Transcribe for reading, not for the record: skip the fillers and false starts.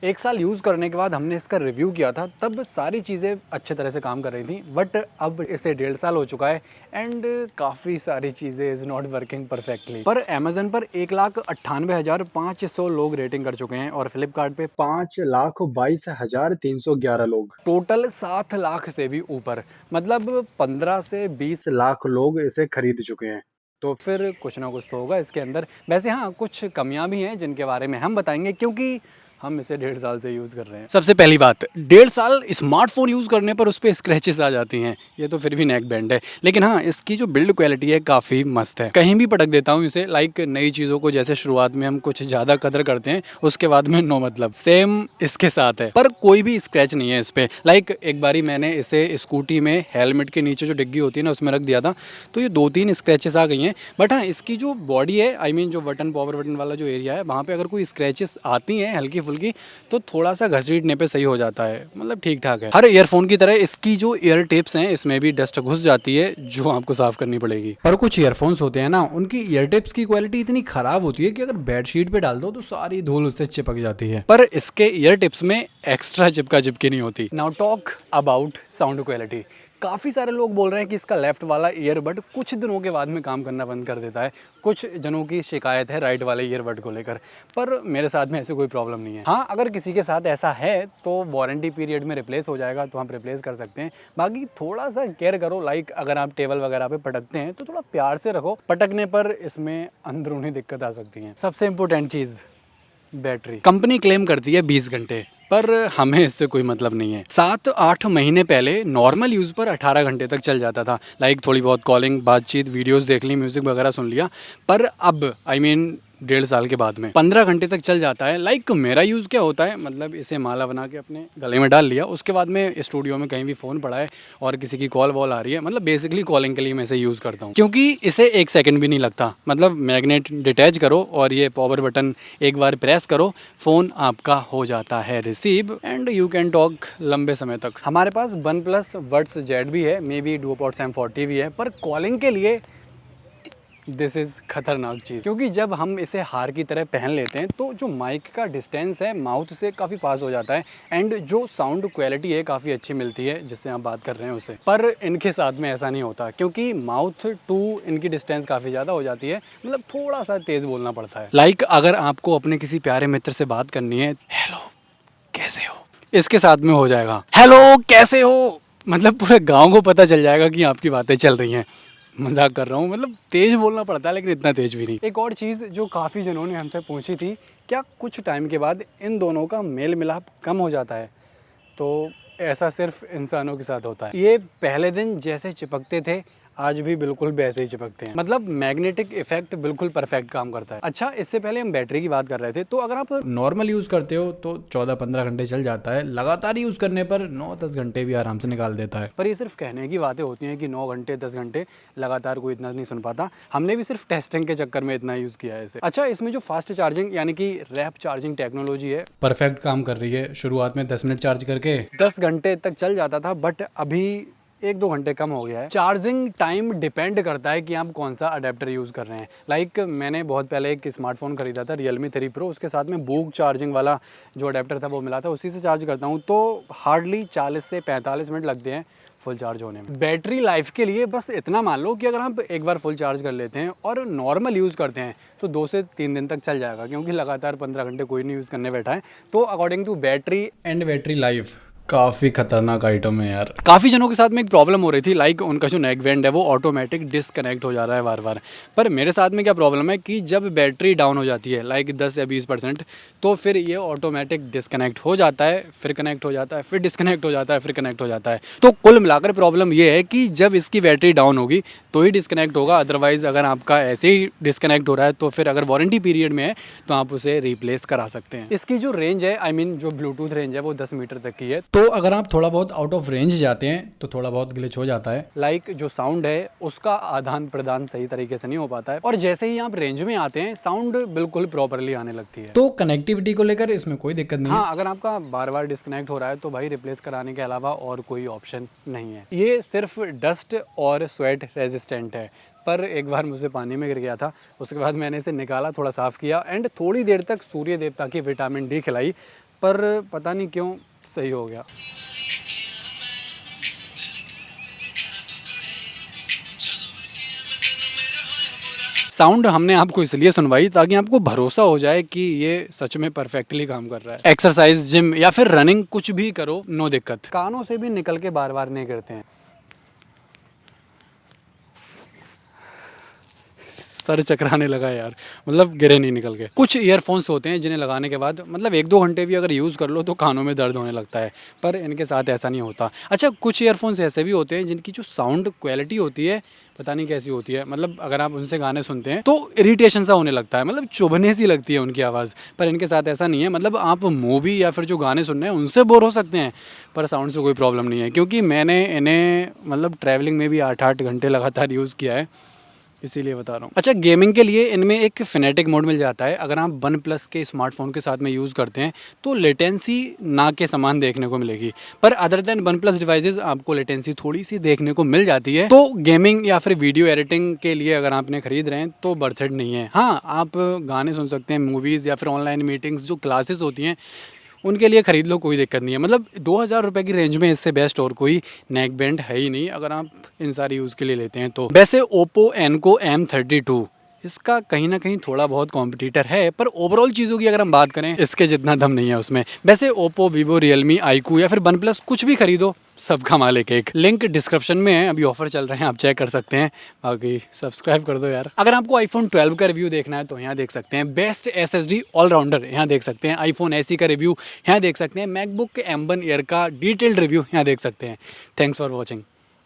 1 साल यूज़ करने के बाद हमने इसका रिव्यू किया था, तब सारी चीज़ें अच्छे तरह से काम कर रही थी, बट अब इसे 1.5 साल हो चुका है एंड काफ़ी सारी चीज़ें इज़ नॉट वर्किंग परफेक्टली। पर अमेजन पर 1,98,500 लोग रेटिंग कर चुके हैं और फ्लिपकार्ट पे 5,22,311 लोग, टोटल 7 लाख से भी ऊपर, मतलब 15 से 20 लाख लोग इसे खरीद चुके हैं। तो फिर कुछ ना कुछ तो होगा इसके अंदर। वैसे हाँ, कुछ कमियां भी हैं जिनके बारे में हम बताएंगे, क्योंकि हम इसे 1.5 साल से यूज़ कर रहे हैं। सबसे पहली बात, 1.5 साल स्मार्टफोन यूज़ करने पर उस पर स्क्रैचेस आ जाती हैं, ये तो फिर भी नेक बैंड है। लेकिन हाँ, इसकी जो बिल्ड क्वालिटी है काफ़ी मस्त है। कहीं भी पटक देता हूँ इसे, लाइक नई चीज़ों को जैसे शुरुआत में हम कुछ ज़्यादा कदर करते हैं, उसके बाद में नो मतलब, सेम इसके साथ है। पर कोई भी स्क्रैच नहीं है इस पर। लाइक एक बारी मैंने इसे स्कूटी में हेलमेट के नीचे जो डिग्गी होती है ना, उसमें रख दिया था, तो ये 2-3 स्क्रैचेस आ गई हैं। बट हाँ, इसकी जो बॉडी है, आई मीन जो बटन, पावर बटन वाला जो एरिया है, वहाँ पे अगर कोई स्क्रैचेस आती हैं हल्की फुल्की, तो थोड़ा सा घसीटने पे सही हो जाता है, मतलब ठीक ठाक है। हर ईयरफोन की तरह इसकी जो ईयर टिप्स हैं, इसमें भी डस्ट घुस जाती है, जो आपको साफ करनी पड़ेगी। पर कुछ ईयरफोन्स होते हैं ना, उनकी ईयर टिप्स की क्वालिटी इतनी खराब होती है कि अगर बेडशीट पे डाल दो तो सारी धूल उससे चिपक जाती है। पर इसके ईयर टिप्स में एक्स्ट्रा चिपका चिपकी नहीं होती। Now talk about sound quality. काफ़ी सारे लोग बोल रहे हैं कि इसका लेफ़्ट वाला ईयरबड कुछ दिनों के बाद में काम करना बंद कर देता है। कुछ जनों की शिकायत है राइट वाले ईयरबड को लेकर, पर मेरे साथ में ऐसे कोई प्रॉब्लम नहीं है। हाँ, अगर किसी के साथ ऐसा है तो वारंटी पीरियड में रिप्लेस हो जाएगा, तो हम रिप्लेस कर सकते हैं। बाकी थोड़ा सा केयर करो, लाइक अगर आप टेबल वगैरह पे पटकते हैं तो थोड़ा प्यार से रखो, पटकने पर इसमें अंदरूनी दिक्कत आ सकती है। सबसे इंपॉर्टेंट चीज़, बैटरी। कंपनी क्लेम करती है 20 घंटे, पर हमें इससे कोई मतलब नहीं है। 7-8 महीने पहले नॉर्मल यूज़ पर 18 घंटे तक चल जाता था, लाइक थोड़ी बहुत कॉलिंग, बातचीत, वीडियोस देख ली, म्यूज़िक वगैरह सुन लिया। पर अब आई मीन 1.5 साल के बाद में 15 घंटे तक चल जाता है। लाइक मेरा यूज़ क्या होता है, मतलब इसे माला बना के अपने गले में डाल लिया, उसके बाद में स्टूडियो में कहीं भी फ़ोन पड़ा है और किसी की कॉल वॉल आ रही है, मतलब बेसिकली कॉलिंग के लिए मैं इसे यूज़ करता हूँ, क्योंकि इसे 1 सेकंड भी नहीं लगता। मतलब मैग्नेट डिटैच करो और ये पावर बटन एक बार प्रेस करो, फ़ोन आपका हो जाता है receive and you can talk लंबे समय तक। हमारे पास OnePlus Buds Z भी है, मे बी डुओपॉड M40 भी है, पर कॉलिंग के लिए दिस इज़ खतरनाक चीज़, क्योंकि जब हम इसे हार की तरह पहन लेते हैं तो जो माइक का डिस्टेंस है माउथ से काफ़ी पास हो जाता है एंड जो साउंड क्वालिटी है काफ़ी अच्छी मिलती है जिससे आप बात कर रहे हैं उसे। पर इनके साथ में ऐसा नहीं होता, क्योंकि माउथ टू इनकी डिस्टेंस काफ़ी ज़्यादा हो जाती है, मतलब थोड़ा सा तेज़ बोलना पड़ता है। लाइक अगर आपको अपने किसी प्यारे मित्र से बात करनी है, हेलो कैसे हो, इसके साथ में हो जाएगा हेलो कैसे हो, मतलब पूरे गाँव को पता चल जाएगा कि आपकी बातें चल रही हैं। मजाक कर रहा हूँ, मतलब तेज़ बोलना पड़ता है, लेकिन इतना तेज़ भी नहीं। एक और चीज़ जो काफ़ी जनों ने हमसे पूछी थी, क्या कुछ टाइम के बाद इन दोनों का मेल मिलाप कम हो जाता है? तो ऐसा सिर्फ इंसानों के साथ होता है। ये पहले दिन जैसे चिपकते थे, आज भी बिल्कुल वैसे ही चिपकते हैं, मतलब मैग्नेटिक इफेक्ट बिल्कुल परफेक्ट काम करता है। अच्छा, इससे पहले हम बैटरी की बात कर रहे थे, तो अगर आप नॉर्मल यूज़ करते हो तो 14-15 घंटे चल जाता है, लगातार यूज़ करने पर 9-10 घंटे भी आराम से निकाल देता है। पर ये सिर्फ कहने की बातें होती हैं कि 9 घंटे 10 घंटे लगातार कोई इतना नहीं सुन पाता। हमने भी सिर्फ टेस्टिंग के चक्कर में इतना यूज़ किया है इसे। अच्छा, इसमें जो फास्ट चार्जिंग यानी कि रैप चार्जिंग टेक्नोलॉजी है, परफेक्ट काम कर रही है। शुरुआत में 10 मिनट चार्ज करके 10 घंटे तक चल जाता था, बट अभी 1-2 घंटे कम हो गया है। चार्जिंग टाइम डिपेंड करता है कि आप कौन सा अडेप्टर यूज़ कर रहे हैं। लाइक मैंने बहुत पहले एक स्मार्टफोन खरीदा था, Realme 3 Pro, उसके साथ में बूक चार्जिंग वाला जो अडेप्टर था वो मिला था, उसी से चार्ज करता हूँ, तो हार्डली 40 से 45 मिनट लगते हैं फुल चार्ज होने में। बैटरी लाइफ के लिए बस इतना मान लो कि अगर आप एक बार फुल चार्ज कर लेते हैं और नॉर्मल यूज़ करते हैं तो 2 से 3 दिन तक चल जाएगा, क्योंकि लगातार 15 घंटे कोई नहीं यूज़ करने बैठा है। तो according to battery and battery life काफ़ी खतरनाक आइटम है यार। काफ़ी जनों के साथ में एक प्रॉब्लम हो रही थी, लाइक उनका जो नेक बैंड है वो ऑटोमेटिक डिसकनेक्ट हो जा रहा है बार बार। पर मेरे साथ में क्या प्रॉब्लम है कि जब बैटरी डाउन हो जाती है लाइक 10 या 20%, तो फिर ये ऑटोमेटिक डिसकनेक्ट हो जाता है, फिर कनेक्ट हो जाता है, फिर डिसकनेक्ट हो जाता है, फिर कनेक्ट हो जाता है। तो कुल मिलाकर प्रॉब्लम ये है कि जब इसकी बैटरी डाउन होगी तो ही डिसकनेक्ट होगा, अदरवाइज़ अगर आपका ऐसे ही डिसकनेक्ट हो रहा है तो फिर अगर वारंटी पीरियड में है तो आप उसे रिप्लेस करा सकते हैं। इसकी जो रेंज है, आई मीन जो ब्लूटूथ रेंज है, वो 10 मीटर तक की है। तो अगर आप थोड़ा बहुत आउट ऑफ रेंज जाते हैं तो थोड़ा बहुत ग्लिच हो जाता है, लाइक जो साउंड है उसका आदान प्रदान सही तरीके से नहीं हो पाता है, और जैसे ही आप रेंज में आते हैं साउंड बिल्कुल प्रॉपरली आने लगती है। तो कनेक्टिविटी को लेकर इसमें कोई दिक्कत नहीं है। हाँ, अगर आपका बार बार डिस्कनेक्ट हो रहा है तो भाई रिप्लेस कराने के अलावा और कोई ऑप्शन नहीं है। ये सिर्फ डस्ट और स्वेट रेजिस्टेंट है, पर एक बार मुझसे पानी में गिर गया था, उसके बाद मैंने इसे निकाला, थोड़ा साफ़ किया एंड थोड़ी देर तक सूर्य देवता की विटामिन डी खिलाई, पर पता नहीं क्यों सही हो गया। साउंड हमने आपको इसलिए सुनवाई ताकि आपको भरोसा हो जाए कि ये सच में परफेक्टली काम कर रहा है। एक्सरसाइज, जिम या फिर रनिंग कुछ भी करो, नो दिक्कत। कानों से भी निकल के बार बार नहीं करते हैं। सर चकराने लगा यार, मतलब गिरे नहीं निकल के। कुछ ईयरफोन्स होते हैं जिन्हें लगाने के बाद मतलब 1-2 घंटे भी अगर यूज़ कर लो तो कानों में दर्द होने लगता है, पर इनके साथ ऐसा नहीं होता। अच्छा, कुछ ईयरफोन्स ऐसे भी होते हैं जिनकी जो साउंड क्वालिटी होती है पता नहीं कैसी होती है, मतलब अगर आप उनसे गाने सुनते हैं तो इरिटेशन सा होने लगता है, मतलब चुभने सी लगती है उनकी आवाज़। पर इनके साथ ऐसा नहीं है, मतलब आप मूवी या फिर जो गाने सुन रहे हैं उनसे बोर हो सकते हैं पर साउंड से कोई प्रॉब्लम नहीं है, क्योंकि मैंने इन्हें मतलब ट्रैवलिंग में भी 8-8 घंटे लगातार यूज़ किया है, इसीलिए बता रहा हूँ। अच्छा, गेमिंग के लिए इनमें एक फिनेटिक मोड मिल जाता है। अगर आप वन प्लस के स्मार्टफोन के साथ में यूज़ करते हैं तो लेटेंसी ना के समान देखने को मिलेगी, पर other than one plus devices आपको लेटेंसी थोड़ी सी देखने को मिल जाती है। तो गेमिंग या फिर वीडियो एडिटिंग के लिए अगर आपने खरीद रहे हैं तो वर्थ इट नहीं है। हाँ, आप गाने सुन सकते हैं, मूवीज़ या फिर ऑनलाइन मीटिंग्स जो क्लासेस होती हैं उनके लिए ख़रीद लो, कोई दिक्कत नहीं है। मतलब 2000 रुपये की रेंज में इससे बेस्ट और कोई नेक बैंड है ही नहीं अगर आप इन सारी यूज़ के लिए लेते हैं तो। वैसे ओप्पो एनको M32 इसका कहीं ना कहीं थोड़ा बहुत कॉम्पिटिटर है, पर ओवरऑल चीज़ों की अगर हम बात करें इसके जितना दम नहीं है उसमें। वैसे ओप्पो, वीवो, रियलमी, आईकू या फिर वन प्लस कुछ भी खरीदो, सबका माल एक लिंक डिस्क्रिप्शन में है, अभी ऑफर चल रहे हैं, आप चेक कर सकते हैं। बाकी सब्सक्राइब कर दो यार। अगर आपको आईफोन 12 का रिव्यू देखना है तो यहाँ देख सकते हैं। बेस्ट SSD ऑलराउंडर यहाँ देख सकते हैं। आईफोन SE का रिव्यू यहाँ देख सकते हैं। मैकबुक M1 एयर का डिटेल्ड रिव्यू यहाँ देख सकते हैं। Thanks for watching.